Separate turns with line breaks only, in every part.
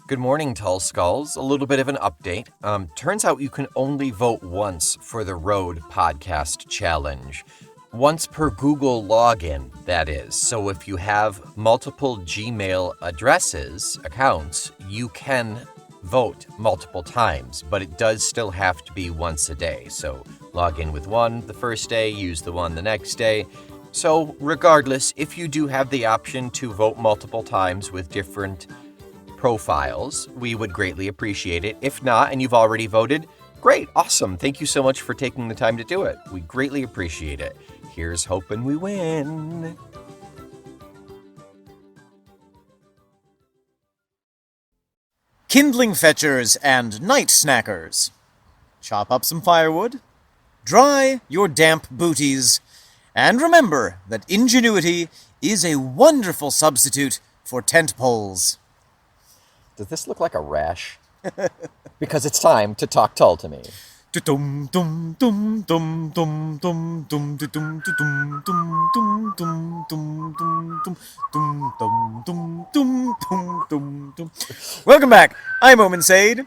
Good morning, Tull Skulls. A little bit of an update. Turns out you can only vote once for the Road Podcast Challenge. Once per Google login, that is. So if you have multiple Gmail accounts, you can vote multiple times, but it does still have to be once a day. So log in with one the first day, use the one the next day. So regardless, if you do have the option to vote multiple times with different profiles, we would greatly appreciate it. If not, and you've already voted, great, awesome. Thank you so much for taking the time to do it. We greatly appreciate it. Here's hoping we win.
Kindling fetchers and night snackers. Chop up some firewood, dry your damp booties, and remember that ingenuity is a wonderful substitute for tent poles.
Does this look like a rash? Because it's time to talk Tull to me.
Welcome back. I'm Omen Sade.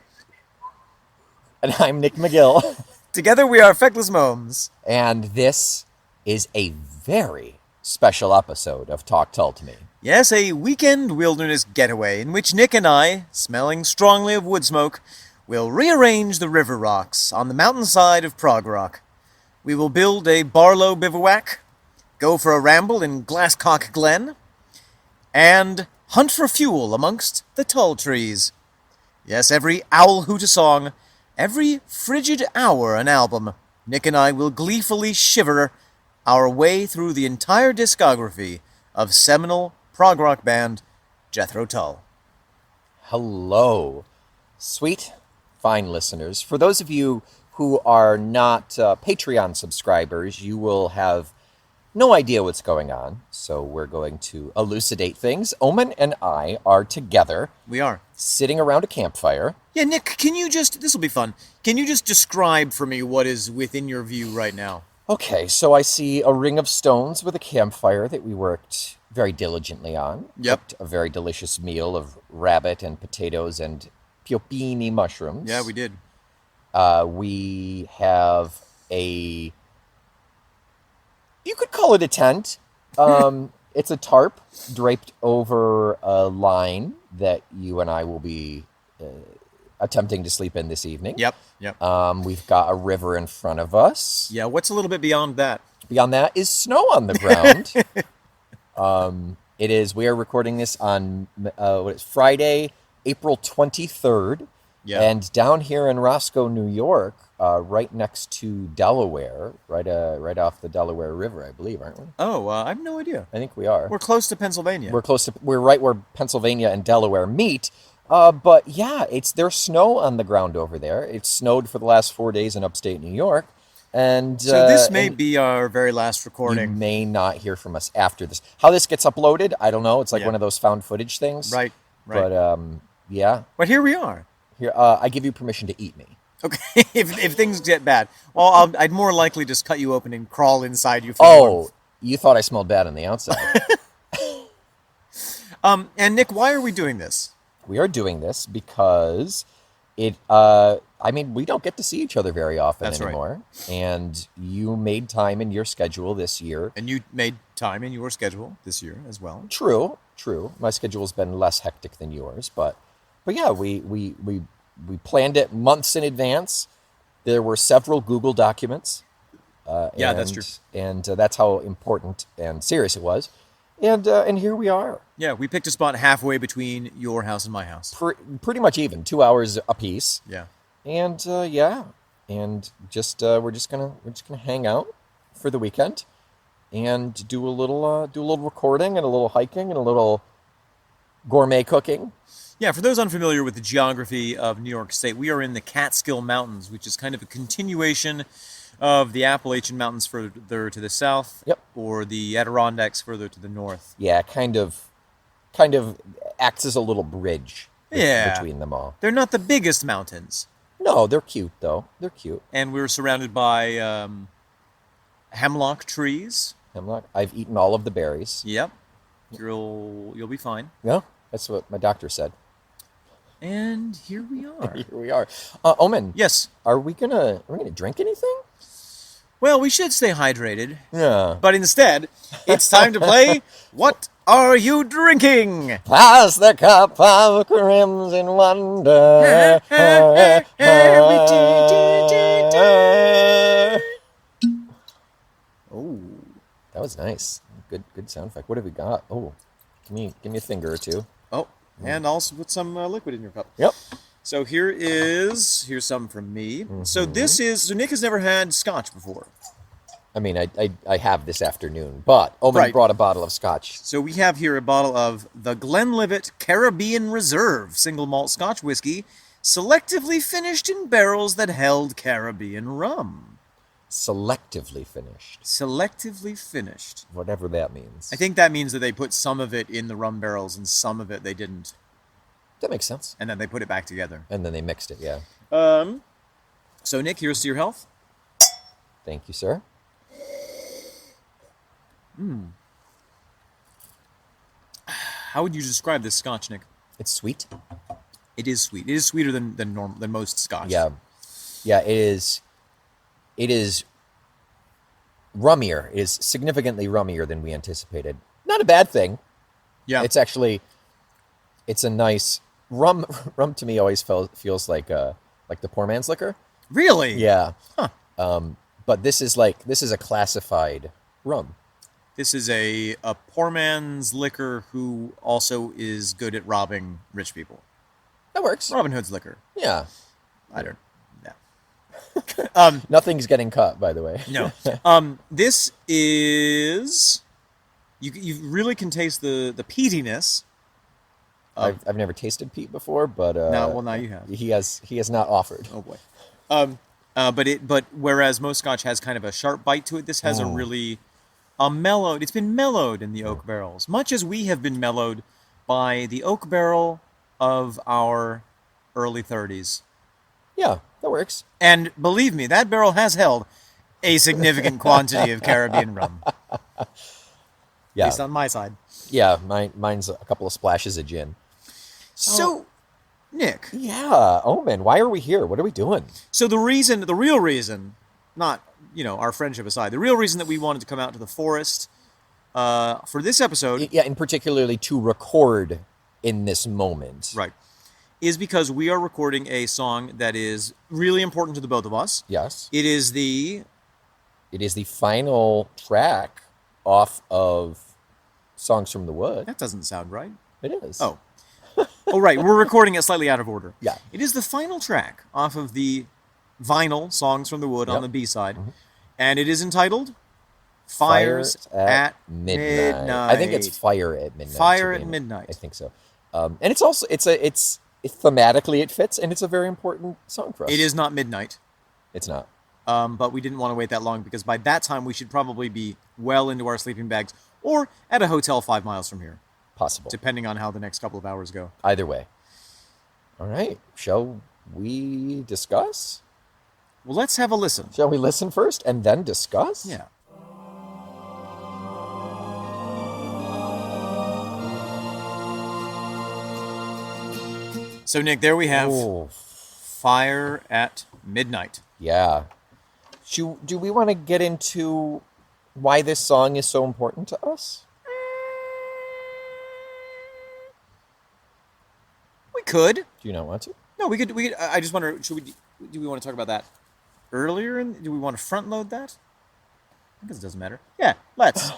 And I'm Nick McGill.
Together we are Feckless Momes.
And this is a very special episode of Talk Tull to Me.
Yes, a weekend wilderness getaway in which Nick and I, smelling strongly of wood smoke, will rearrange the river rocks on the mountainside of Prog Rock. We will build a Barlow bivouac, go for a ramble in Glasscock Glen, and hunt for fuel amongst the tull trees. Yes, every owl hoot a song, every frigid hour an album. Nick and I will gleefully shiver our way through the entire discography of seminal prog rock band Jethro Tull.
Hello, sweet, fine listeners. For those of you who are not Patreon subscribers, you will have no idea what's going on. So we're going to elucidate things. Omen and I are together.
We are.
Sitting around a campfire.
Yeah, Nick, this will be fun. Can you just describe for me what is within your view right now?
Okay, so I see a ring of stones with a campfire that we worked very diligently on.
Yep.
Cooked a very delicious meal of rabbit and potatoes and piopini mushrooms.
Yeah, we did.
We have you could call it a tent. It's a tarp draped over a line that you and I will be attempting to sleep in this evening.
Yep.
We've got a river in front of us.
Yeah, what's a little bit beyond that?
Beyond that is snow on the ground. We are recording this on Friday, April 23rd.
Yeah.
And down here in Roscoe, New York, right next to Delaware, right off the Delaware River, I believe, aren't we?
Oh, I have no idea.
I think we are.
We're close to Pennsylvania.
We're right where Pennsylvania and Delaware meet. But yeah, there's snow on the ground over there. It's snowed for the last 4 days in upstate New York. And
so this may be our very last recording.
You may not hear from us after this. How this gets uploaded, I don't know. It's like one of those found footage things.
Right.
But yeah.
But here we are.
Here, I give you permission to eat me.
Okay, if things get bad, well, I'd more likely just cut you open and crawl inside you.
You thought I smelled bad on the outside.
And Nick, why are we doing this?
We are doing this because we don't get to see each other very often anymore. Right. And you made time in your schedule this year.
And you made time in your schedule this year as well.
True. My schedule's been less hectic than yours, but yeah, we planned it months in advance. There were several Google documents.
That's true.
And that's how important and serious it was. And here we are.
Yeah, we picked a spot halfway between your house and my house.
Pretty much even, 2 hours apiece.
Yeah.
And and we're just gonna hang out for the weekend and do a little recording and a little hiking and a little gourmet cooking.
Yeah, for those unfamiliar with the geography of New York State, we are in the Catskill Mountains, which is kind of a continuation of the Appalachian Mountains further to the south.
Yep.
Or the Adirondacks further to the north.
Yeah, kind of acts as a little bridge between them all.
They're not the biggest mountains.
No, they're cute, though. They're cute.
And we're surrounded by hemlock trees.
Hemlock. I've eaten all of the berries.
Yep. You'll be fine.
Yeah, that's what my doctor said.
And here we are.
Here we are. Omen.
Yes.
Are we gonna drink anything?
Well, we should stay hydrated.
Yeah.
But instead, it's time to play What Are You Drinking?
Pass the cup of crimson wonder. Oh, that was nice. Good sound effect. What have we got? Oh, give me a finger or two.
Oh, and also put some liquid in your cup.
Yep.
So here's some from me. So Nick has never had scotch before.
I mean, I have this afternoon, but Omen brought a bottle of scotch.
So we have here a bottle of the Glenlivet Caribbean Reserve single malt scotch whiskey, selectively finished in barrels that held Caribbean rum.
Selectively finished.
Selectively finished.
Whatever that means.
I think that means that they put some of it in the rum barrels and some of it they didn't.
That makes sense.
And then they put it back together.
And then they mixed it, yeah.
So Nick, here's to your health.
Thank you, sir.
How would you describe this scotch, Nick?
It's sweet.
It is sweet. It is sweeter than most scotch.
Yeah. Yeah, it is. It is rummier. It is significantly rummier than we anticipated. Not a bad thing.
Yeah.
It's a nice rum. Rum to me always feels like the poor man's liquor.
Really?
Yeah.
Huh.
But this is a classified rum.
This is a poor man's liquor who also is good at robbing rich people.
That works.
Robin Hood's liquor.
Yeah.
I don't know.
Nothing's getting cut, by the way.
No. This is... You really can taste the peatiness.
I've never tasted peat before, but
now you have.
He has not offered.
Oh boy. But whereas most scotch has kind of a sharp bite to it, this has it's been mellowed in the oak barrels, much as we have been mellowed by the oak barrel of our early 30s.
Yeah, that works.
And believe me, that barrel has held a significant quantity of Caribbean rum.
Yeah.
At least on my side.
Yeah, mine's a couple of splashes of gin.
So, Nick.
Yeah, Omen, why are we here? What are we doing?
So the real reason, not, our friendship aside, the real reason that we wanted to come out to the forest for this episode...
Yeah, and particularly to record in this moment.
Right. Is because we are recording a song that is really important to the both of us.
Yes.
It is the
final track off of Songs from the Wood.
That doesn't sound right.
It is.
Oh. Oh, right. We're recording it slightly out of order.
Yeah.
It is the final track off of the vinyl Songs from the Wood on the B-side. Mm-hmm. And it is entitled Fires at Midnight.
I think it's Fire at Midnight.
Fire at Midnight.
I think so. And it's also, thematically it fits, and it's a very important song for us.
It is not midnight.
It's not.
But we didn't want to wait that long because by that time we should probably be well into our sleeping bags or at a hotel 5 miles from here.
Possible.
Depending on how the next couple of hours go.
Either way. All right. Shall we discuss?
Well, let's have a listen.
Shall we listen first and then discuss?
Yeah. So, Nick, there we have Fire at Midnight.
Yeah. Do we want to get into why this song is so important to us?
We could.
Do you not want to?
No, we could. I just wonder, do we want to talk about that earlier? Do we want to front load that? I guess it doesn't matter. Yeah, let's.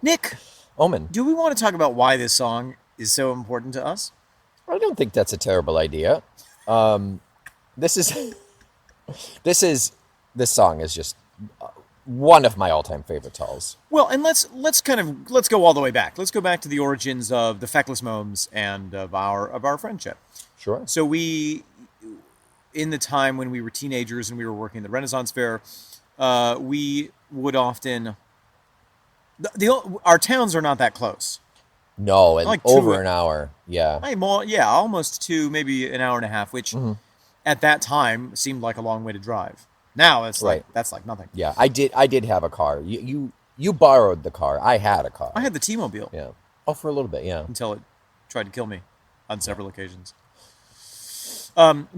Nick.
Omen.
Do we want to talk about why this song is so important to us?
I don't think that's a terrible idea. This song is just one of my all-time favorite Tulls.
Well, and let's go all the way back. Let's go back to the origins of the Feckless Momes and of our friendship.
Sure.
So we, in the time when we were teenagers and we were working at the Renaissance Fair, we would often our towns are not that close.
No, and like over an hour. Yeah.
Almost 2, maybe an hour and a half, which at that time seemed like a long way to drive. Now it's that's like nothing.
Yeah, I did have a car. You borrowed the car. I had a car.
I had the T-Mobile.
Yeah. Oh, for a little bit, yeah.
Until it tried to kill me on several occasions.
So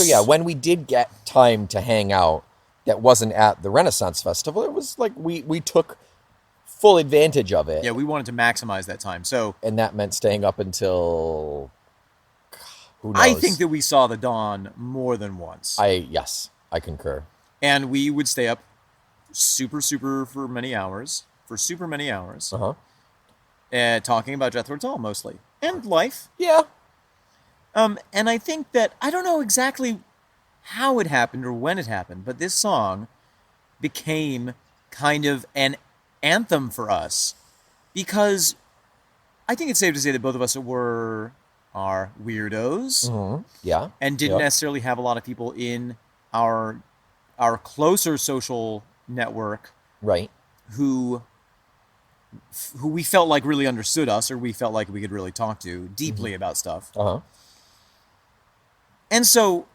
yeah, when we did get time to hang out that wasn't at the Renaissance Festival, it was like we took full advantage of it.
Yeah, we wanted to maximize that time. So,
and that meant staying up until who knows.
I think that we saw the dawn more than once.
Yes, I concur.
And we would stay up super for many hours,
Uh-huh.
Talking about Jethro Tull mostly and life.
Yeah.
And I think that I don't know exactly how it happened or when it happened, but this song became kind of an anthem for us because I think it's safe to say that both of us are weirdos.
Mm-hmm. Yeah.
And didn't necessarily have a lot of people in our closer social network,
right,
who we felt like really understood us, or we felt like we could really talk to deeply about stuff.
Uh-huh.
And so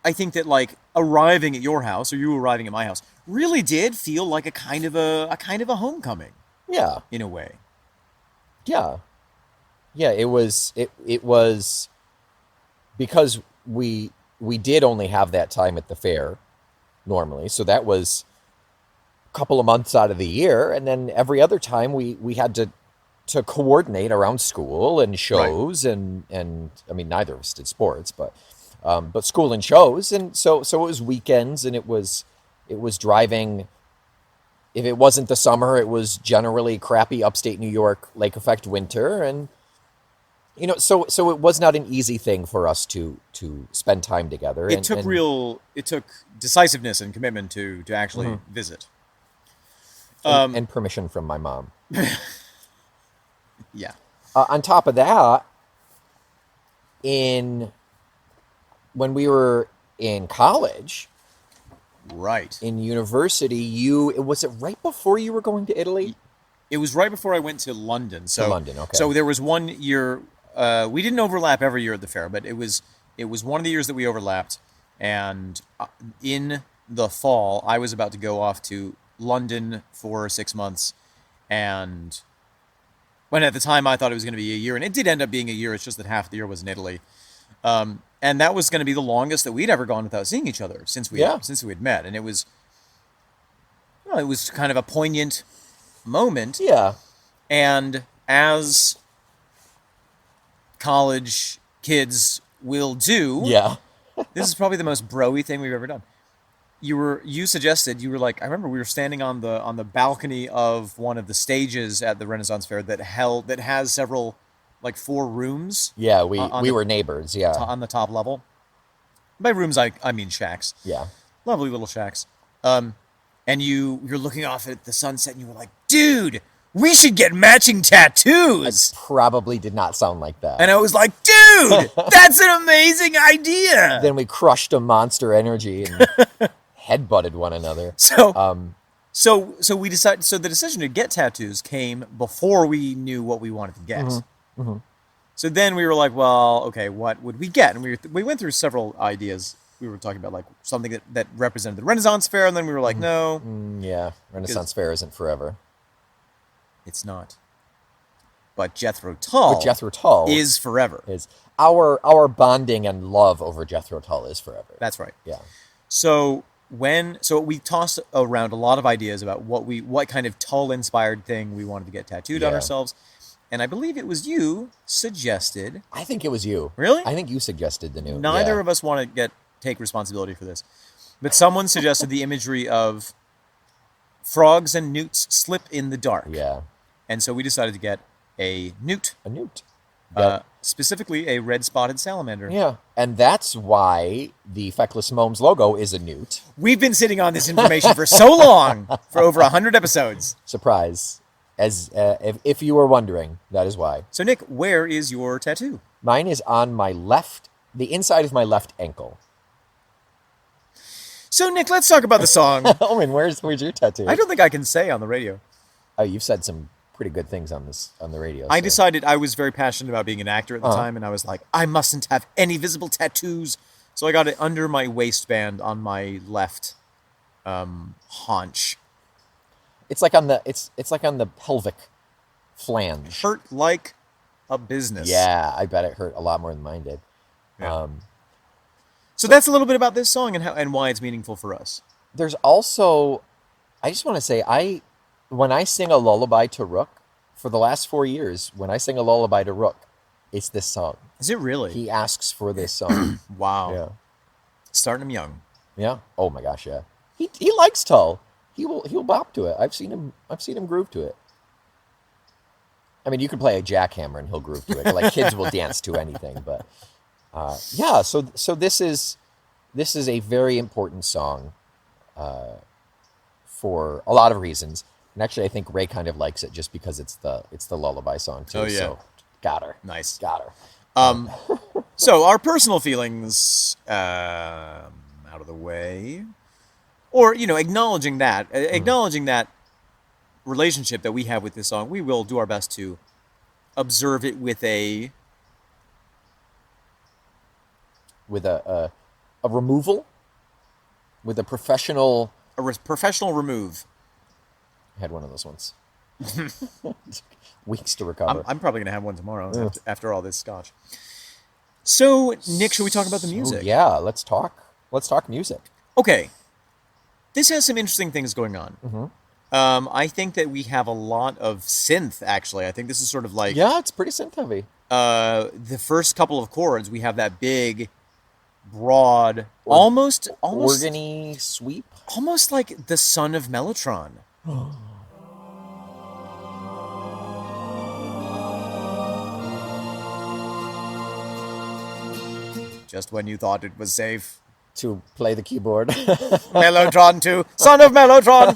I think that like arriving at your house or you arriving at my house really did feel like a kind of a homecoming.
Yeah.
In a way.
Yeah. Yeah, it was because we did only have that time at the fair normally. So that was a couple of months out of the year, and then every other time we had to coordinate around school and shows, right. and I mean neither of us did sports, but school and shows, and so it was weekends, and it was driving. If it wasn't the summer, it was generally crappy upstate New York lake effect winter, and so it was not an easy thing for us to spend time together.
It took decisiveness and commitment to actually mm-hmm. visit.
And permission from my mom.
Yeah.
On top of that, when we were in college,
right, in
university, was it right before you were going to Italy?
It was right before I went to London. So
London, okay.
So there was 1 year. We didn't overlap every year at the fair, but it was one of the years that we overlapped. And in the fall, I was about to go off to London for 6 months, and when at the time I thought it was going to be a year, and it did end up being a year. It's just that half the year was in Italy. And that was going to be the longest that we'd ever gone without seeing each other since we had met. And it was kind of a poignant moment.
Yeah.
And as college kids will do, this is probably the most bro-y thing we've ever done. You suggested, you were like, I remember we were standing on the balcony of one of the stages at the Renaissance Fair that has several, like 4 rooms.
Yeah, we were neighbors, yeah.
On the top level. By rooms, I mean shacks.
Yeah.
Lovely little shacks. And you're looking off at the sunset, and you were like, dude, we should get matching tattoos.
I probably did not sound like that.
And I was like, dude, that's an amazing idea.
Then we crushed a Monster Energy and headbutted one another.
So we decided. So the decision to get tattoos came before we knew what we wanted to get.
Mm-hmm. Mm-hmm.
So then we were like, well, okay, what would we get? And we went through several ideas. We were talking about like something that represented the Renaissance Fair, and then we were like, no.
Yeah, Renaissance Fair isn't forever.
It's not. But Jethro Tull is forever.
Is our bonding and love over Jethro Tull is forever.
That's right.
Yeah.
So we tossed around a lot of ideas about what kind of Tull-inspired thing we wanted to get tattooed on ourselves. And I believe it was you suggested.
I think it was you.
Really?
I think you suggested the new.
Neither of us want to take responsibility for this. But someone suggested the imagery of frogs and newts slip in the dark.
Yeah.
And so we decided to get a newt.
A newt.
Specifically a red-spotted salamander.
Yeah. And that's why the Feckless Momes logo is a newt.
We've been sitting on this information for so long, for over 100 episodes.
Surprise. As if you were wondering, that is why.
So, Nick, where is your tattoo?
Mine is on the inside of my left ankle.
So, Nick, let's talk about the song.
Omen, where's your tattoo?
I don't think I can say on the radio.
Oh, you've said some pretty good things on the radio.
I decided I was very passionate about being an actor at the time, and I was like, I mustn't have any visible tattoos. So I got it under my waistband on my left haunch.
It's like on the pelvic flange.
Hurt like a business.
Yeah, I bet it hurt a lot more than mine did.
Yeah. So that's a little bit about this song and why it's meaningful for us.
There's also, I just want to say, when I sing a lullaby to Rook, for the last 4 years, when I sing a lullaby to Rook, it's this song.
Is it really?
He asks for this song.
Wow.
Yeah.
Starting him young.
Yeah. Oh my gosh, yeah. He likes Tull. He'll bop to it. I've seen him groove to it. I mean, you can play a jackhammer and he'll groove to it. Like kids will dance to anything, but yeah. So this is a very important song for a lot of reasons. And actually, I think Ray kind of likes it just because it's the lullaby song too.
Oh yeah.
So got her.
Nice.
Got her.
So our personal feelings out of the way, or acknowledging that relationship that we have with this song, we will do our best to observe it with a
removal, with a professional
professional remove.
I had one of those ones. Weeks to recover.
I'm probably gonna have one tomorrow after all this scotch. So, Nick, should we talk about the music?
Yeah, let's talk music.
Okay. This has some interesting things going on.
Mm-hmm.
I think that we have a lot of synth, actually. I think this is sort of like...
Yeah, it's pretty synth heavy.
The first couple of chords, we have that big, broad, almost...
organy sweep?
Almost like the son of Mellotron. Just when you thought it was safe
to play the keyboard.
Mellotron 2, son of Mellotron.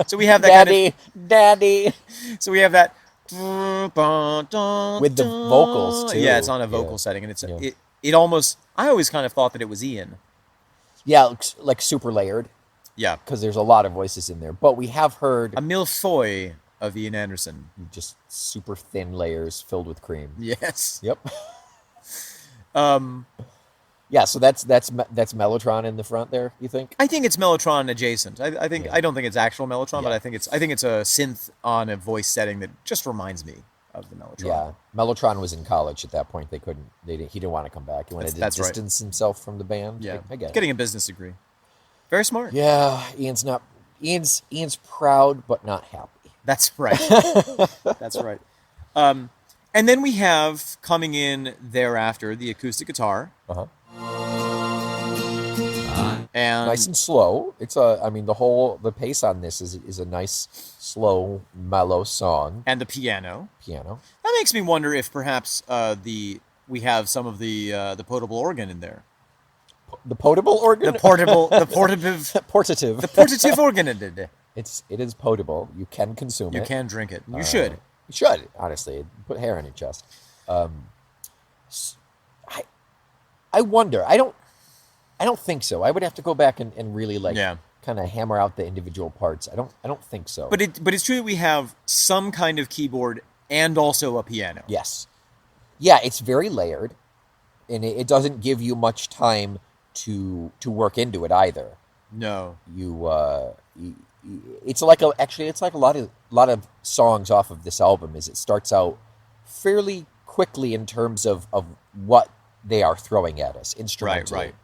So we have that
Daddy.
So we have that
with the vocals too.
Yeah, it's on a vocal setting, and it almost. I always kind of thought that it was Ian.
Yeah, like super layered.
Yeah,
because there's a lot of voices in there, but we have heard
a millefeuille of Ian Anderson.
Just super thin layers filled with cream.
Yes.
Yep. Yeah, so that's Mellotron in the front there. You think?
I think it's Mellotron adjacent. I think I don't think it's actual Mellotron, but I think it's a synth on a voice setting that just reminds me of the Mellotron.
Yeah, Mellotron was in college at that point. He didn't want to come back. He wanted to distance himself from the band.
Yeah,
I get it.
Getting a business degree. Very smart.
Yeah, Ian's proud but not happy.
That's right. That's right. And then we have coming in thereafter the acoustic guitar.
Uh-huh.
And
nice and slow. The pace on this is a nice, slow, mellow song.
And the piano.
Piano.
That makes me wonder if perhaps we have some of the potable organ in there.
The potable organ?
The portative organ in there.
It is potable. You can consume it.
You can drink it. You should.
You should, honestly. Put hair on your chest. I wonder. I don't think so. I would have to go back and really kind of hammer out the individual parts. I don't think so.
But it's true that we have some kind of keyboard and also a piano.
Yes. Yeah, it's very layered, and it doesn't give you much time to work into it either.
No.
It's like a lot of songs off of this album. It starts out fairly quickly in terms of what they are throwing at us instrumentally.
Right.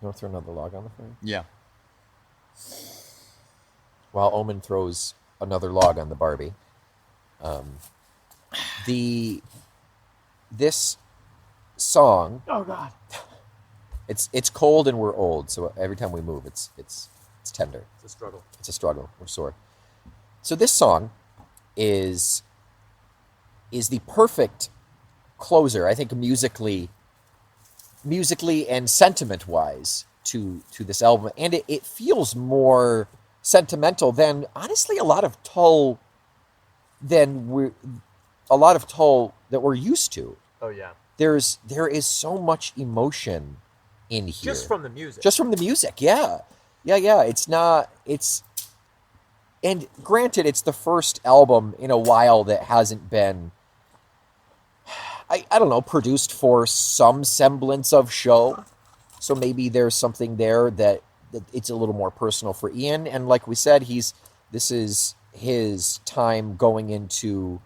You want to throw another log on the fire?
Yeah.
While Omen throws another log on the Barbie, this song.
Oh God.
It's cold and we're old, so every time we move, it's tender.
It's a struggle.
It's a struggle. We're sore. So this song is the perfect closer, I think, musically and sentiment-wise to this album, and it feels more sentimental than honestly a lot of Tull that we're used to.
Oh yeah.
There is so much emotion in here.
Just from the music.
Yeah. And granted, it's the first album in a while that hasn't been, I don't know, produced for some semblance of show. So maybe there's something there that it's a little more personal for Ian. And like we said, this is his time going into,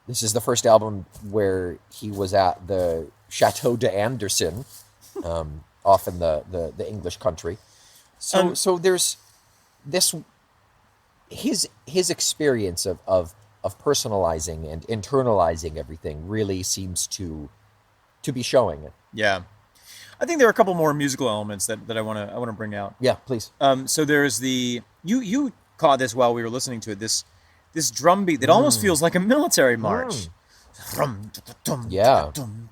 this is the first album where he was at the Chateau de Anderson, off in the English country. So there's this, his experience of personalizing and internalizing everything really seems to be showing it.
Yeah. I think there are a couple more musical elements that I want to bring out.
Yeah, please.
So there's you caught this while we were listening to it, this drum beat that almost feels like a military march.
Yeah.
Silken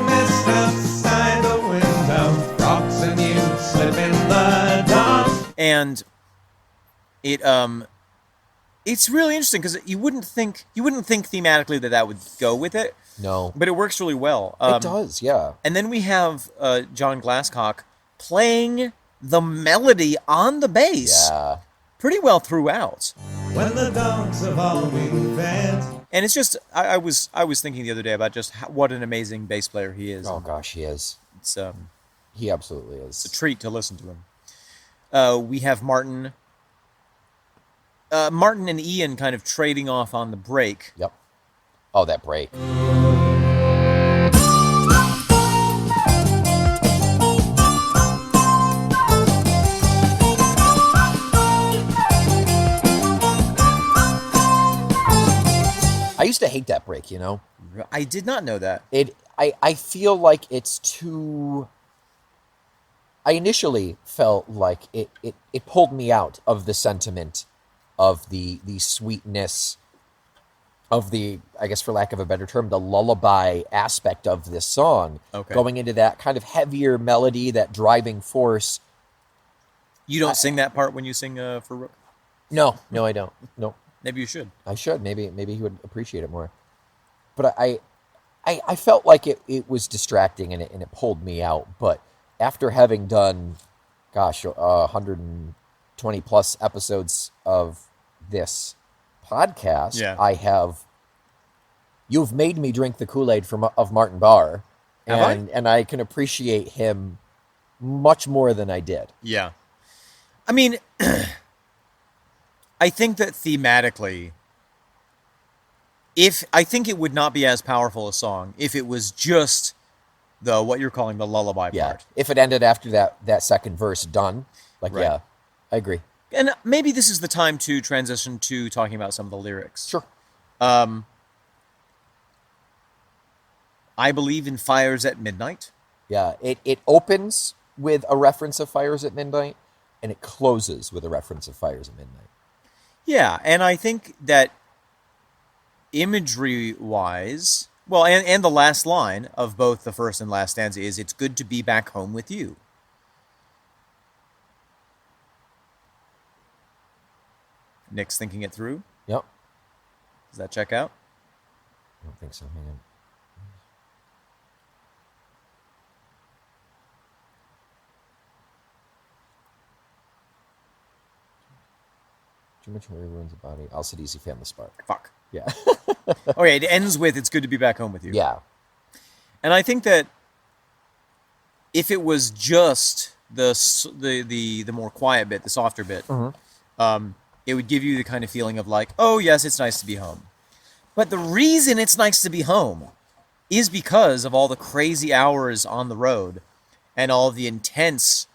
mist outside the window, rocks and you slip in the dark.
And it's really interesting because you wouldn't think thematically that would go with it.
No.
But it works really well.
It does, yeah.
And then we have John Glasscock playing the melody on the bass pretty well throughout.
When the dogs have all been fed.
And it's just, I was thinking the other day about just what an amazing bass player he is.
Oh gosh, he is.
It's
He absolutely is.
a treat to listen to him. We have Martin and Ian kind of trading off on the break.
Yep. Oh, that break. I used to hate that break, you know?
I did not know that.
I feel like it's too... I initially felt like it pulled me out of the sentiment of the sweetness of the, I guess for lack of a better term, the lullaby aspect of this song.
Okay.
Going into that kind of heavier melody, that driving force.
You don't sing that part when you sing for Rook?
No, I don't. No.
Maybe you should.
I should. Maybe he would appreciate it more. But I felt like it was distracting and it pulled me out. But after having done, 120 plus episodes of this podcast, you've made me drink the Kool-Aid of Martin Barr, and I can appreciate him much more than I did.
Yeah. I mean, I think that thematically, I think it would not be as powerful a song if it was just what you're calling the lullaby part.
If it ended after that second verse done,
Right.
yeah, I agree.
And maybe this is the time to transition to talking about some of the lyrics.
Sure.
I believe in fires at midnight.
Yeah, it opens with a reference of Fires at Midnight, and it closes with a reference of Fires at Midnight.
Yeah, and I think that imagery-wise, well, and the last line of both the first and last stanza is, "It's good to be back home with you." Nick's thinking it through.
Yep.
Does that check out?
I don't think so. Hang on. Too much worry ruins the body. Also, easy family spark.
Fuck.
Yeah.
Okay, it ends with, "It's good to be back home with you."
Yeah.
And I think that if it was just the more quiet bit, the softer bit, it would give you the kind of feeling of like, oh yes, it's nice to be home. But the reason it's nice to be home is because of all the crazy hours on the road and all the intense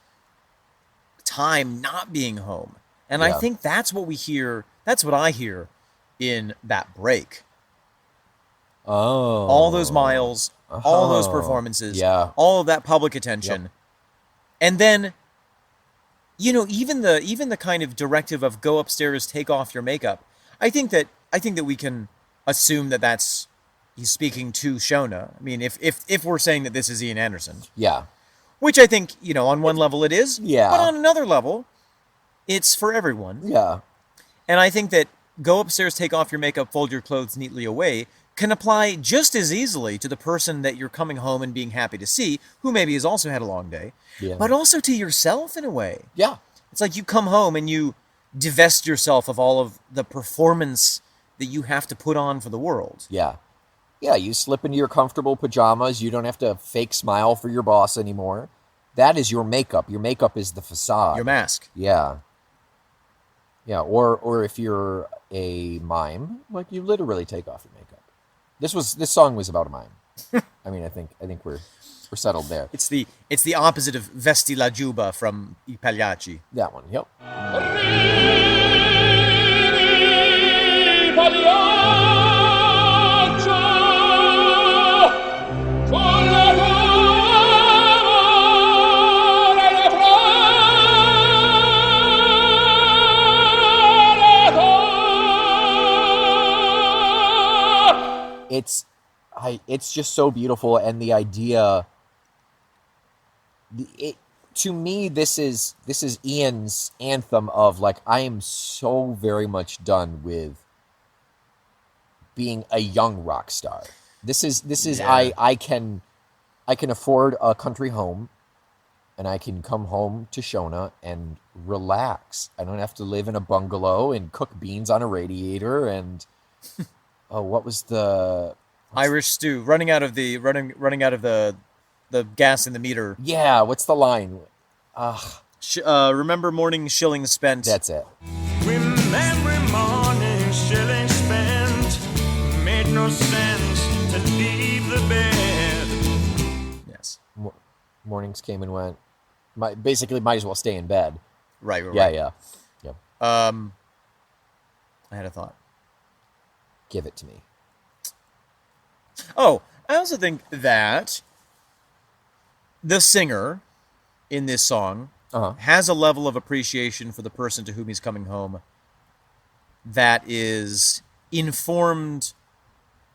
time not being home. And I think that's what we hear. That's what I hear in that break.
Oh.
All those miles, all those performances, all of that public attention.
Yep.
And then, even the kind of directive of go upstairs, take off your makeup. I think that we can assume that he's speaking to Shona. I mean, if we're saying that this is Ian Anderson.
Yeah.
Which I think, on one level it is.
Yeah.
But on another level, it's for everyone.
Yeah.
And I think that go upstairs, take off your makeup, fold your clothes neatly away can apply just as easily to the person that you're coming home and being happy to see, who maybe has also had a long day, but also to yourself in a way.
Yeah.
It's like you come home and you divest yourself of all of the performance that you have to put on for the world.
Yeah. Yeah, you slip into your comfortable pajamas. You don't have to fake smile for your boss anymore. That is your makeup. Your makeup is the facade.
Your mask.
Yeah. Yeah, or if you're a mime, like you literally take off your makeup. This song was about a mime. I mean, I think we're settled there.
It's the opposite of Vesti la Giubba from I Pagliacci.
That one, yep. It's just so beautiful, and the idea. To me, this is Ian's anthem of like, I am so very much done with being a young rock star. This is
Yeah.
I can afford a country home, and I can come home to Shona and relax. I don't have to live in a bungalow and cook beans on a radiator and what was the
Irish stew, running out of the gas in the meter.
yeah, what's the line?
Remember morning shillings spent.
That's it.
Remember morning shilling spent. Made no sense to leave the bed.
Yes.
Mornings came and went. Basically, might as well stay in bed.
Right.
Yeah.
I had a thought.
Give it to me.
Oh, I also think that the singer in this song has a level of appreciation for the person to whom he's coming home that is informed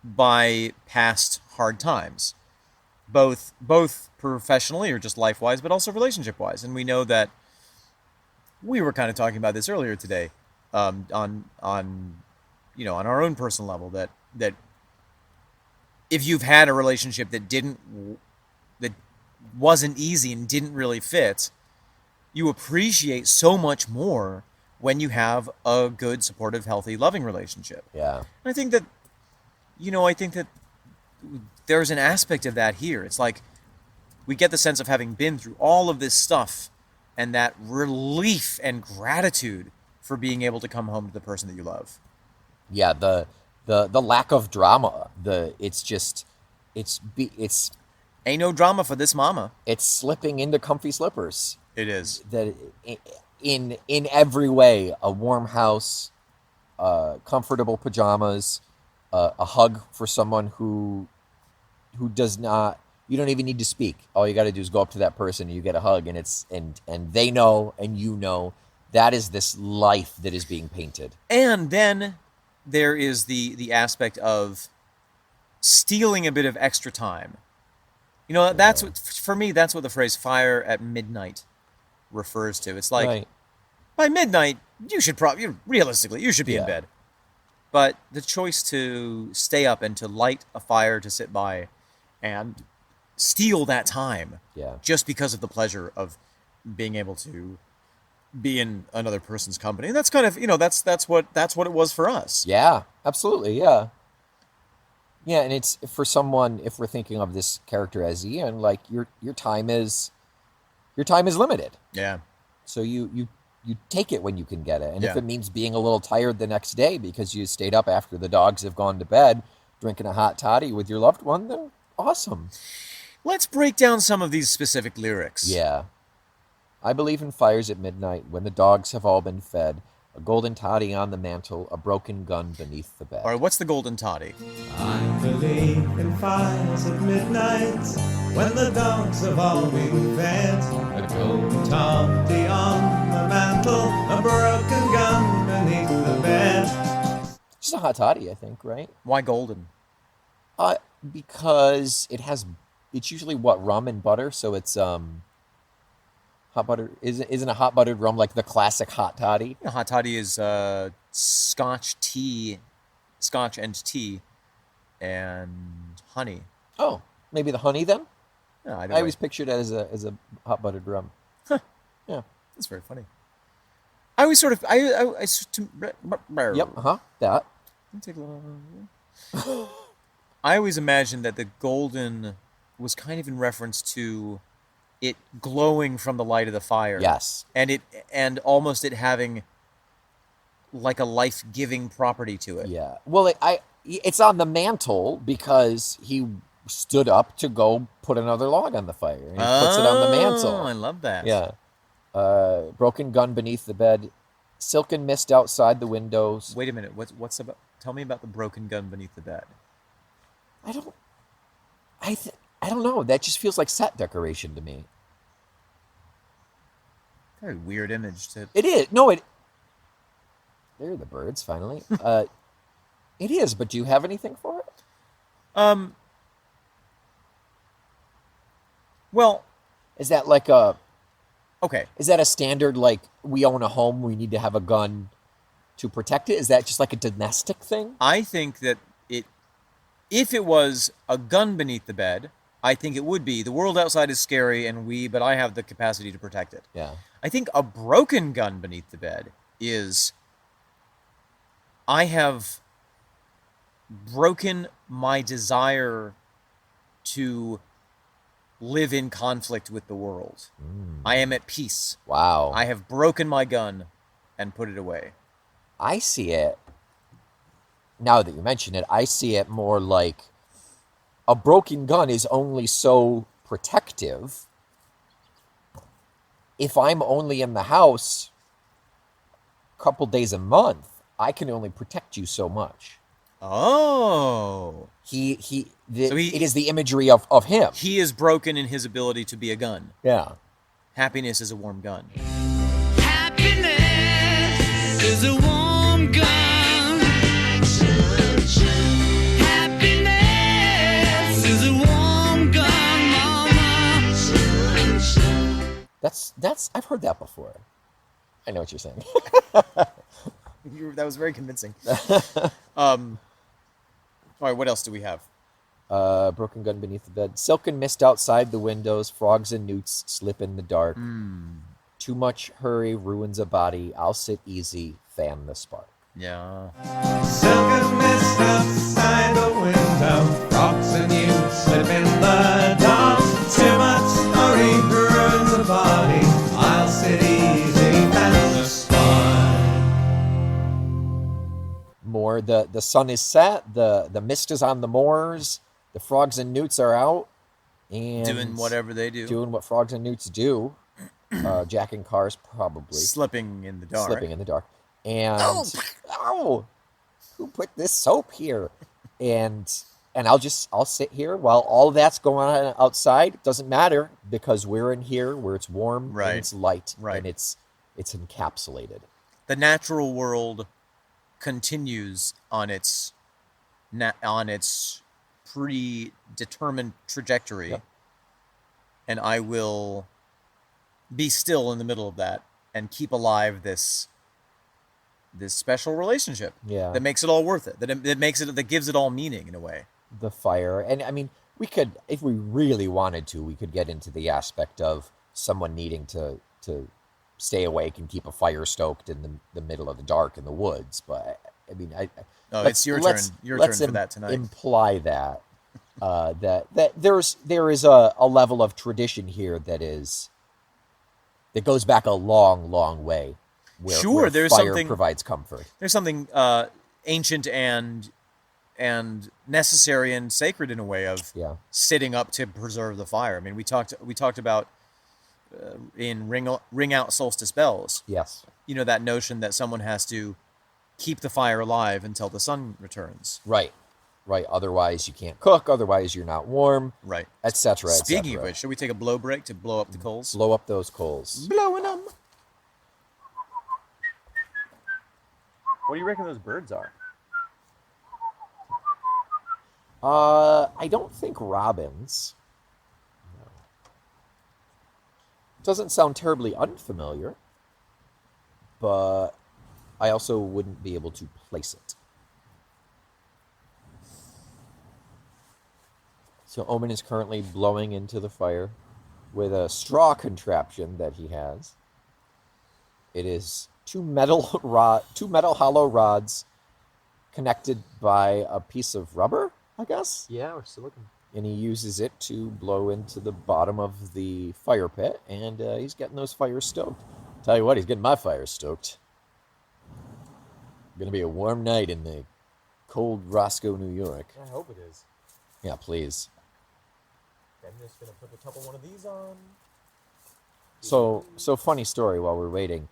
by past hard times, both professionally or just life-wise, but also relationship-wise. And we know that we were kind of talking about this earlier today, on our own personal level, that if you've had a relationship that wasn't easy and didn't really fit, you appreciate so much more when you have a good, supportive, healthy, loving relationship.
Yeah.
And I think that there's an aspect of that here. It's like we get the sense of having been through all of this stuff and that relief and gratitude for being able to come home to the person that you love.
Yeah, the lack of drama. It's
Ain't no drama for this mama.
It's slipping into comfy slippers.
It is.
That in every way, a warm house, comfortable pajamas, a hug for someone who does not. You don't even need to speak. All you got to do is go up to that person and you get a hug, and and they know and you know that is this life that is being painted.
And then there is the aspect of stealing a bit of extra time. That's what, for me, that's what the phrase "fire at midnight" refers to. It's like,
Right.
by midnight, you should be in bed. But the choice to stay up and to light a fire to sit by and steal that time,
Yeah.
just because of the pleasure of being able to be in another person's company. And that's kind of, that's what it was for us.
Yeah, absolutely, yeah. Yeah, and it's for someone, if we're thinking of this character as Ian, like your time is limited.
Yeah.
So you take it when you can get it. And
Yeah.
if it means being a little tired the next day because you stayed up after the dogs have gone to bed, drinking a hot toddy with your loved one, then awesome.
Let's break down some of these specific lyrics.
Yeah. I believe in fires at midnight when the dogs have all been fed. A golden toddy on the mantle, a broken gun beneath the bed.
All right, what's the golden toddy?
I believe in fires at midnight when the dogs have all been fed. A golden toddy on the mantle, a broken gun beneath the bed.
Just a hot toddy, I think, right?
Why golden?
Because it's usually rum and butter, so it's hot butter. Isn't a hot buttered rum like the classic hot toddy?
Hot toddy is scotch and tea, and honey.
Oh, maybe the honey then?
No,
I always pictured it as a hot buttered rum. Yeah.
That's very funny. I always sort of
Yep. That.
Take a little. I always imagined that the golden was kind of in reference to it glowing from the light of the fire.
Yes.
And almost it having like a life-giving property to it.
Yeah. Well, It's on the mantle because he stood up to go put another log on the fire. And he puts it on the mantle.
I love that.
Yeah. Broken gun beneath the bed. Silken mist outside the windows.
Wait a minute. What's about? Tell me about the broken gun beneath the bed.
I don't know. That just feels like set decoration to me.
Very weird image to.
It is. No, it. There are the birds, finally. It is, but do you have anything for it?
Well,
is that like a...
Okay.
Is that a standard, like, we own a home, we need to have a gun to protect it? Is that just like a domestic thing?
I think that if it was a gun beneath the bed, I think it would be. The world outside is scary, but I have the capacity to protect it.
Yeah.
I think a broken gun beneath the bed is... I have broken my desire to live in conflict with the world. I am at peace.
Wow.
I have broken my gun and put it away.
I see it, now that you mention it, I see it more like a broken gun is only so protective if I'm only in the house a couple days a month. I can only protect you so much.
Oh.
It is the imagery of him.
He is broken in his ability to be a gun.
Yeah.
Happiness is a warm gun.
Happiness is a warm gun. Happiness is a warm gun, mama.
That's I've heard that before. I know what you're saying.
That was very convincing. All right, what else do we have?
Broken gun beneath the bed. Silken mist outside the windows. Frogs and newts slip in the dark. Too much hurry ruins a body. I'll sit easy, fan the spark.
Yeah.
Silken mist outside the window. Frogs and you slip in the dark. Too much hurry ruins a body. I'll sit easy, fan the spark.
More the sun is set, the mist is on the moors, the frogs and newts are out and
Doing whatever they do.
Doing what frogs and newts do. Jacking cars, probably.
Slipping in the dark.
And ow! Who put this soap here? And I'll sit here while all that's going on outside. It doesn't matter because we're in here where it's warm and it's light and it's encapsulated.
The natural world continues on its predetermined trajectory,
yep.
And I will be still in the middle of that and keep alive this special relationship.
Yeah,
that makes it all worth it. That gives it all meaning in a way.
The fire, and I mean, we could, if we really wanted to, we could get into the aspect of someone needing to stay awake and keep a fire stoked in the middle of the dark in the woods. But I mean,
it's your turn. Your turn for that tonight.
Imply that that there is a level of tradition here that goes back a long way. Where
there's
fire
something
provides comfort.
There's something ancient and necessary and sacred in a way of sitting up to preserve the fire. I mean, we talked about in ring out solstice bells.
Yes.
You know, that notion that someone has to keep the fire alive until the sun returns.
Right. Otherwise you can't cook. Otherwise you're not warm.
Right.
Etc.
Speaking of which, should we take a blow break to blow up the coals?
Blow up those coals.
Blowing them.
What do you reckon those birds are?
I don't think robins. No. Doesn't sound terribly unfamiliar, but I also wouldn't be able to place it. So Omen is currently blowing into the fire with a straw contraption that he has. It is two metal hollow rods connected by a piece of rubber, I guess?
Yeah, or silicone.
And he uses it to blow into the bottom of the fire pit, and he's getting those fires stoked. Tell you what, he's getting my fire stoked. Gonna be a warm night in the cold Roscoe, New York.
I hope it is.
Yeah, please.
I'm just gonna put the top of one of these on.
So funny story while we're waiting.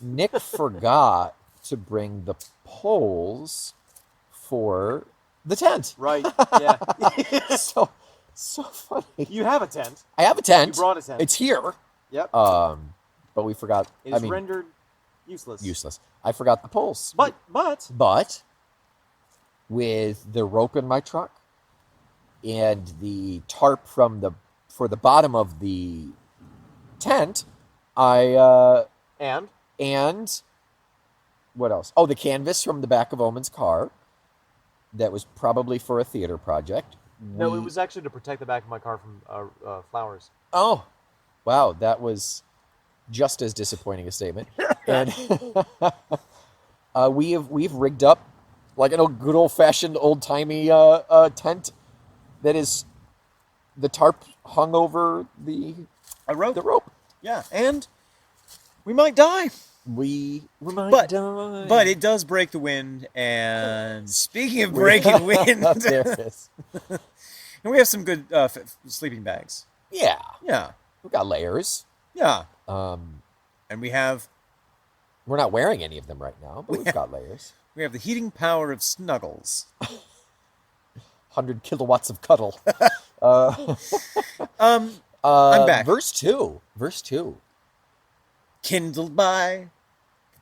Nick forgot to bring the poles for the tent.
Right. Yeah.
so funny.
You have a tent.
I have a tent.
You brought a tent.
It's here.
Yep.
But we forgot.
It is rendered useless.
Useless. I forgot the poles.
But
with the rope in my truck and the tarp for the bottom of the tent,
and
what else? Oh, the canvas from the back of Omen's car. That was probably for a theater project.
No, it was actually to protect the back of my car from flowers.
Oh, wow, that was just as disappointing a statement. And we've rigged up like a good old-fashioned, old-timey tent that is the tarp hung over the rope.
Yeah, and we might die.
We might die.
But it does break the wind, and speaking of breaking wind,
there it is.
and we have some good sleeping bags.
Yeah.
Yeah.
We've got layers.
Yeah.
And
we're
not wearing any of them right now, but we've got layers.
We have the heating power of snuggles.
100 kilowatts of cuddle.
I'm back.
Verse 2.
Kindled by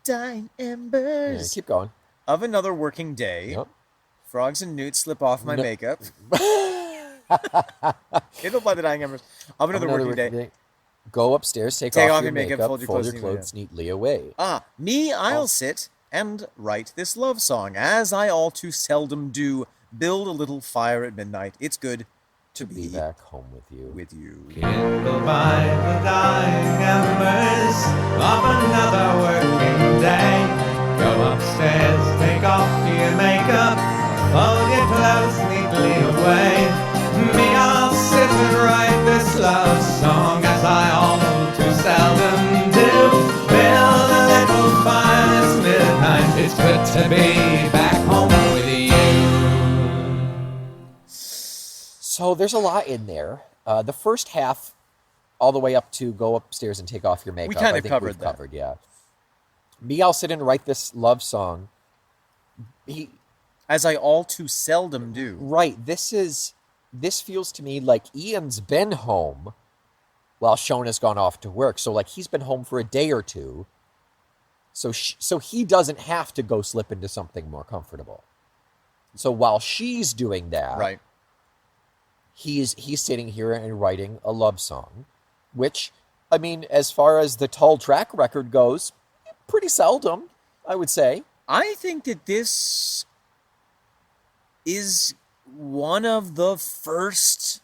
dying embers.
Yeah, keep going.
Of another working day.
Yep.
Frogs and newts slip off my makeup. Kindled by the dying embers. Of another working day.
Go upstairs, take off your makeup, fold your clothes neatly away.
I'll sit and write this love song, as I all too seldom do. Build a little fire at midnight. It's good to be
back home with you.
Kindled by the dying embers of another working day. Go upstairs, take off your makeup, fold your clothes neatly away. Me, I'll sit and write this love song, as I all too seldom do. Build a little fire this midnight. It's good to be back home with you.
So there's a lot in there. The first half, all the way up to go upstairs and take off your makeup.
We kind of covered that.
Yeah. Me, I'll sit and write this love song.
As I all too seldom do.
Right. This feels to me like Ian's been home while Shona's gone off to work. So like he's been home for a day or two. So he doesn't have to go slip into something more comfortable. So while she's doing that,
right,
he's sitting here and writing a love song, which, I mean, as far as the Tull track record goes, pretty seldom, I would say.
I think that this is one of the first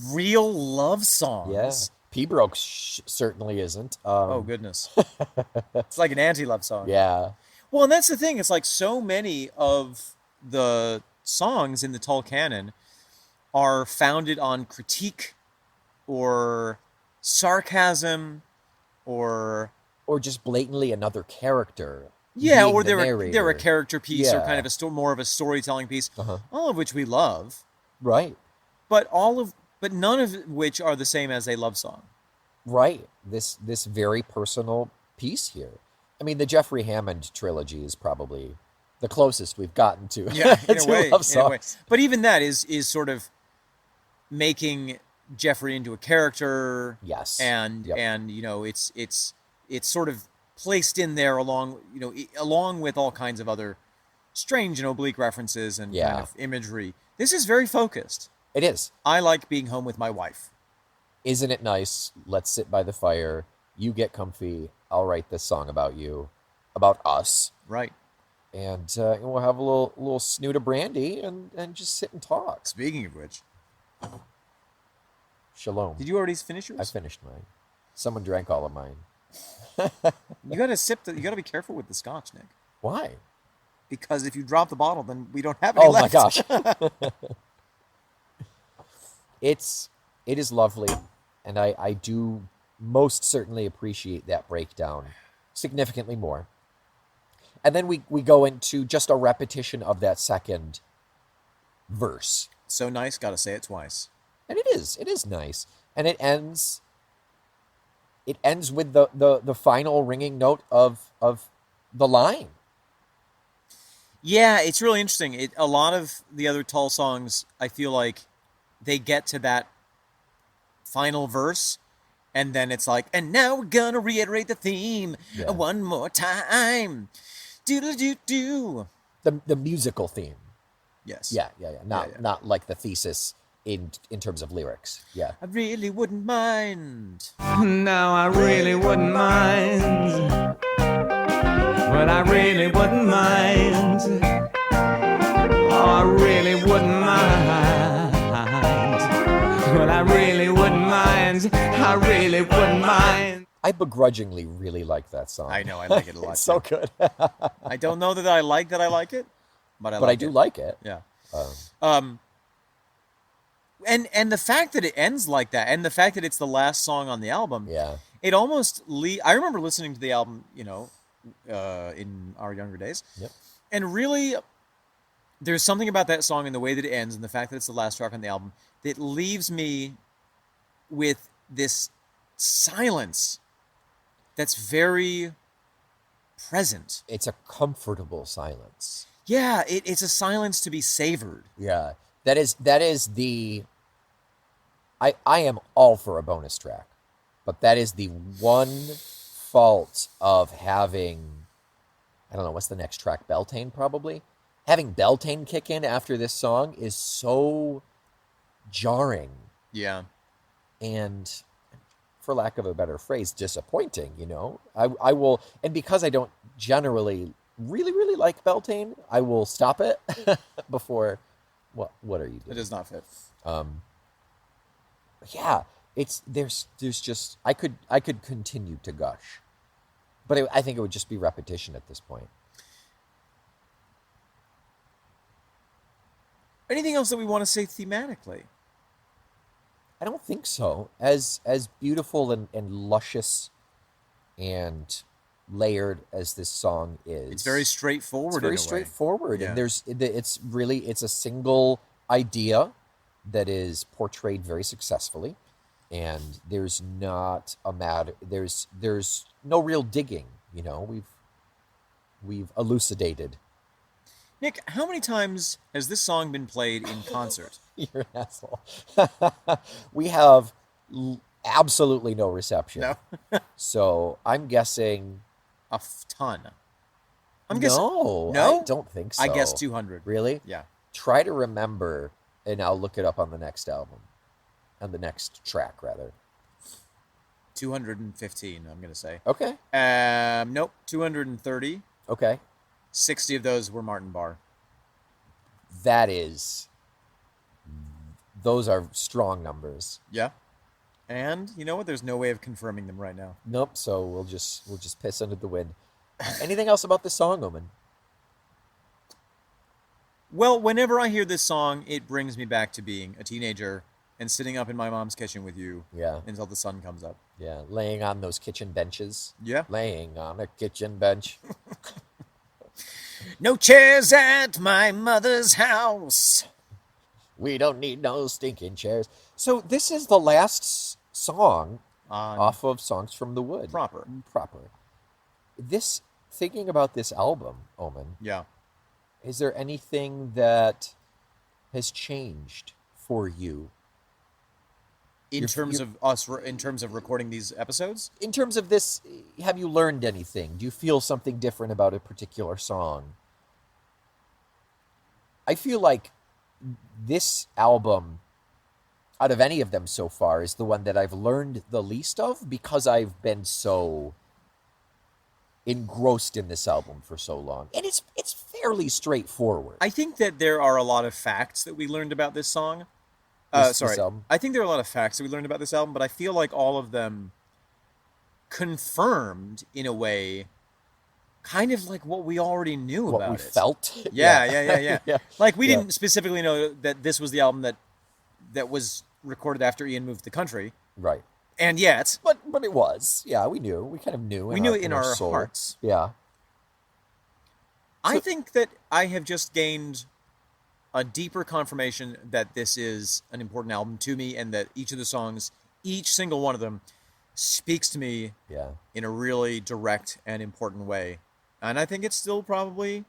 real love songs.
Yeah. P-Broke certainly isn't.
Oh, goodness. It's like an anti-love song.
Yeah.
Well, and that's the thing. It's like so many of the songs in the Tull canon are founded on critique or sarcasm or
just blatantly another character.
Yeah, or they're a character piece,
yeah,
or kind of more of a storytelling piece, all of which we love.
Right.
But none of which are the same as a love song.
Right. This very personal piece here. I mean, the Jeffrey Hammond trilogy is probably the closest we've gotten to,
in a way,
love songs.
In a way. But even that is sort of making Jeffrey into a character.
Yes.
And you know, it's sort of placed in there along with all kinds of other strange and oblique references and kind of imagery. This is very focused.
It is.
I like being home with my wife.
Isn't it nice? Let's sit by the fire. You get comfy. I'll write this song about you, about us.
Right.
And we'll have a little snoot of brandy and just sit and talk.
Speaking of which.
Shalom.
Did you already finish yours?
I finished mine. Someone drank all of mine.
You gotta be careful with the scotch, Nick.
Why?
Because if you drop the bottle, then we don't have any left.
Oh my gosh. It is lovely, and I do most certainly appreciate that breakdown significantly more. And then we go into just a repetition of that second verse.
So nice, gotta say it twice.
And it is nice. And it ends with the final ringing note of the line.
Yeah, it's really interesting. A lot of the other Tull songs, I feel like they get to that final verse, and then it's like, and now we're gonna reiterate the theme one more time. Do-do-do-do.
The musical theme.
Yes.
Yeah. Not like the thesis in terms of lyrics. Yeah.
I really wouldn't mind.
Now I really wouldn't mind. But I really wouldn't mind. Oh, I really wouldn't mind. But I really wouldn't mind. I really wouldn't mind.
I begrudgingly really like that song.
I know, I like it a lot.
It's so good.
I don't know that I like it, but
I do like it.
Yeah. And the fact that it ends like that, and the fact that it's the last song on the album, it almost I remember listening to the album, in our younger days, and really, there's something about that song and the way that it ends, and the fact that it's the last track on the album, that leaves me with this silence that's very present.
It's a comfortable silence.
Yeah, it's a silence to be savored.
Yeah, that is the. I am all for a bonus track, but that is the one fault of having, I don't know, what's the next track? Beltane, probably. Having Beltane kick in after this song is so jarring.
Yeah.
And for lack of a better phrase, disappointing, I will, and because I don't generally really, really like Beltane, I will stop it before, what are you doing?
It does not fit.
Yeah, there's just, I could continue to gush, but I think it would just be repetition at this point.
Anything else that we want to say thematically?
I don't think so. As beautiful and luscious and layered as this song is,
it's very straightforward.
It's very straightforward,
yeah.
And it's a single idea that is portrayed very successfully, and there's not there's no real digging. We've elucidated.
Nick, how many times has this song been played in concert?
You're an asshole. We have absolutely no reception.
No.
So I'm guessing
a ton. I'm guessing.
No, I don't think so.
I guess 200.
Really?
Yeah.
Try to remember, and I'll look it up on the next album, on the next track, rather.
215, I'm going to say.
Okay.
Nope, 230.
Okay.
60 of those were Martin Barr.
Those are strong numbers.
Yeah. And you know what? There's no way of confirming them right now.
Nope. So we'll just piss under the wind. Anything else about this song, Omen?
Well, whenever I hear this song, it brings me back to being a teenager and sitting up in my mom's kitchen with you.
Yeah.
Until the sun comes up.
Yeah. Laying on those kitchen benches.
Yeah.
Laying on a kitchen bench.
No chairs at my mother's house.
We don't need no stinking chairs. So this is the last song off of Songs from the Wood.
Proper.
Thinking about this album, Omen.
Yeah.
Is there anything that has changed for you?
In terms of recording these episodes?
In terms of this, have you learned anything? Do you feel something different about a particular song? I feel like this album, out of any of them so far, is the one that I've learned the least of, because I've been so engrossed in this album for so long. And it's fairly straightforward.
I think that there are a lot of facts that we learned about this song.
This album.
I think there are a lot of facts that we learned about this album, but I feel like all of them confirmed, in a way, kind of like what we already knew about it.
What we felt.
Yeah. Like, we didn't specifically know that this was the album that was recorded after Ian moved to the country.
Right.
And yet...
But it was. Yeah, we knew. We kind of knew.
We knew it in our
soul.
hearts.
Yeah.
I think that I have just gained a deeper confirmation that this is an important album to me, and that each of the songs, each single one of them, speaks to me
Yeah.
in a really direct and important way. And I think it's still probably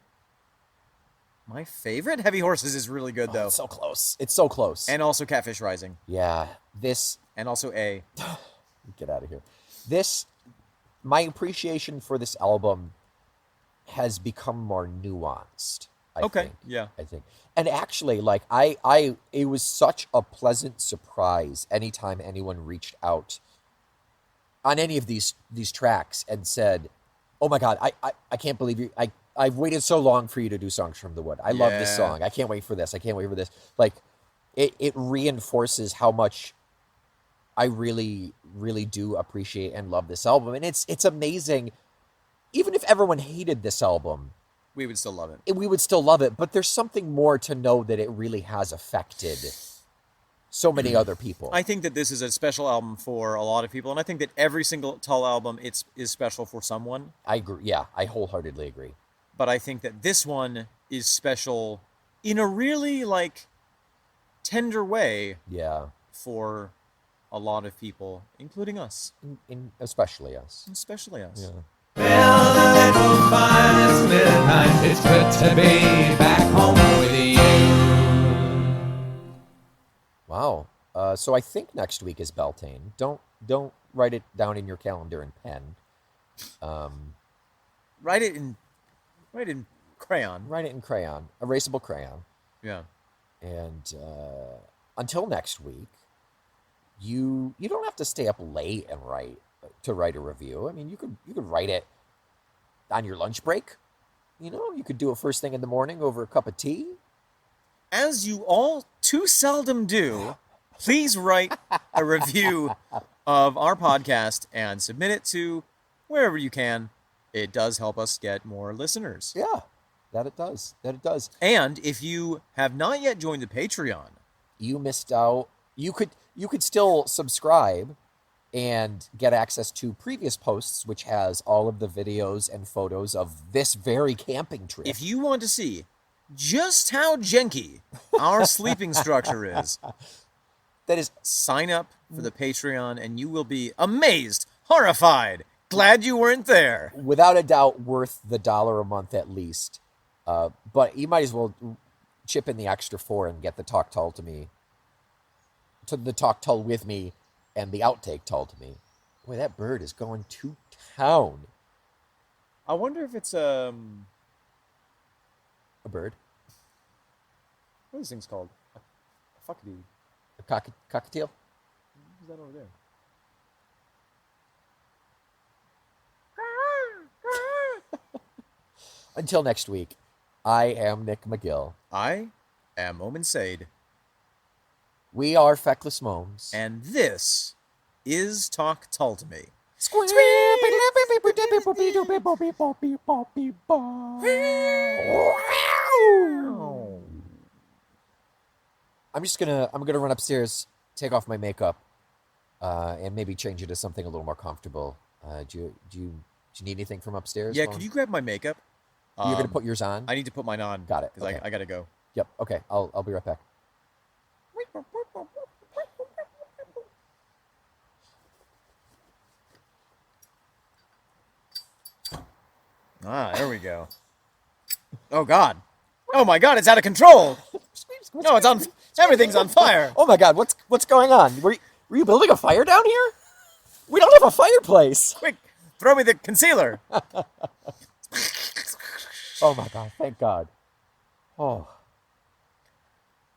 my favorite. Heavy Horses is really good, though.
It's so close. It's so close.
And also Catfish Rising.
yeah, this
And also A.
get out of here. My appreciation for this album has become more nuanced. I think.
Yeah.
I think. And actually, like it was such a pleasant surprise anytime anyone reached out on any of these tracks and said, "Oh my God, I can't believe you! I've waited so long for you to do Songs from the Wood. I love this
Yeah.
song. I can't wait for this. I can't wait for this." Like, it reinforces how much I really, really do appreciate and love this album, and it's amazing. Even if everyone hated this album,
We would still love it.
we would still love it. But there's something more to know that it really has affected so many other people.
I think that this is a special album for a lot of people, and I think that every single Tull album is special for someone.
I agree. Yeah, I wholeheartedly agree.
But I think that this one is special in a really, like, tender way
Yeah,
for a lot of people, including us.
especially us.
Especially us.
Yeah.
Build a little fire, it's midnight. It's good to be back home with you.
Wow. So I think next week is Beltane. Don't write it down in your calendar in pen.
Write it in crayon.
Write it in crayon, erasable crayon.
Yeah.
And until next week, you don't have to stay up late and write a review. I mean, you could write it on your lunch break. You could do it first thing in the morning over a cup of tea.
As you all too seldom do, please write a review of our podcast and submit it to wherever you can. It does help us get more listeners.
Yeah, that it does.
And if you have not yet joined the Patreon,
You missed out. You could still subscribe and get access to previous posts, which has all of the videos and photos of this very camping trip.
if you want to see just how janky our sleeping structure is,
that is
sign up for the Patreon and you will be amazed, horrified, glad you weren't there.
without a doubt worth the $1 a month at least. But you might as well chip in the extra $4 and get the Talk Tull to Me, the Talk Tull with me, and the outtake Tull to Me. Boy, that bird is going to town.
I wonder if it's a
bird,
what are these things called? A fuckity.
a cockatiel.
Who's that over there?
Until next week, I am Nik McGill.
I am Omen Sade,
We are Feckless Momes.
and this is Talk Tull to Me.
I'm gonna run upstairs, take off my makeup, and maybe change it to something a little more comfortable. Do you need anything from upstairs?
Yeah,
while
could you grab my makeup?
You're gonna put yours on?
I need to put mine on.
Got it,
Because
okay.
I gotta go.
Yep. Okay. I'll be right back.
Ah, there we go. Oh God. Oh my God, it's out of control. No, it's on. Everything's on fire.
Oh my God! What's going on? Were you building a fire down here? We don't have a fireplace.
Quick, throw me the concealer.
Oh my God! Thank God. Oh.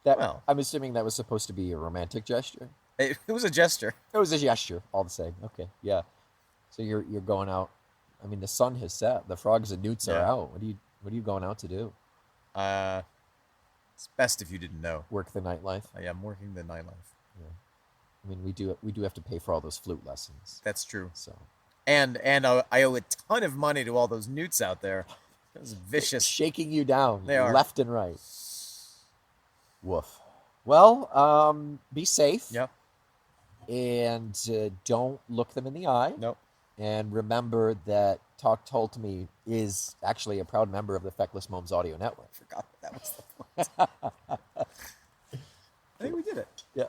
That,
Well.
I'm assuming that was supposed to be a romantic gesture.
It was a gesture.
It was a gesture, all the same. Okay, yeah. So you're going out. I mean, the sun has set. The frogs and newts are
Yeah.
out. What are you going out to do?
It's best if you didn't know.
Work the nightlife.
I am working the nightlife.
I mean, we do have to pay for all those flute lessons.
That's true.
So
And I owe a ton of money to all those newts out there. Those vicious.
shaking you down,
They are.
left and right. Woof. Well, be safe.
Yep.
And don't look them in the eye.
Nope.
And remember that Talk Tull To Me is actually a proud member of the Feckless Momes Audio Network.
Forgot that was the point. I think we did it.
Yeah.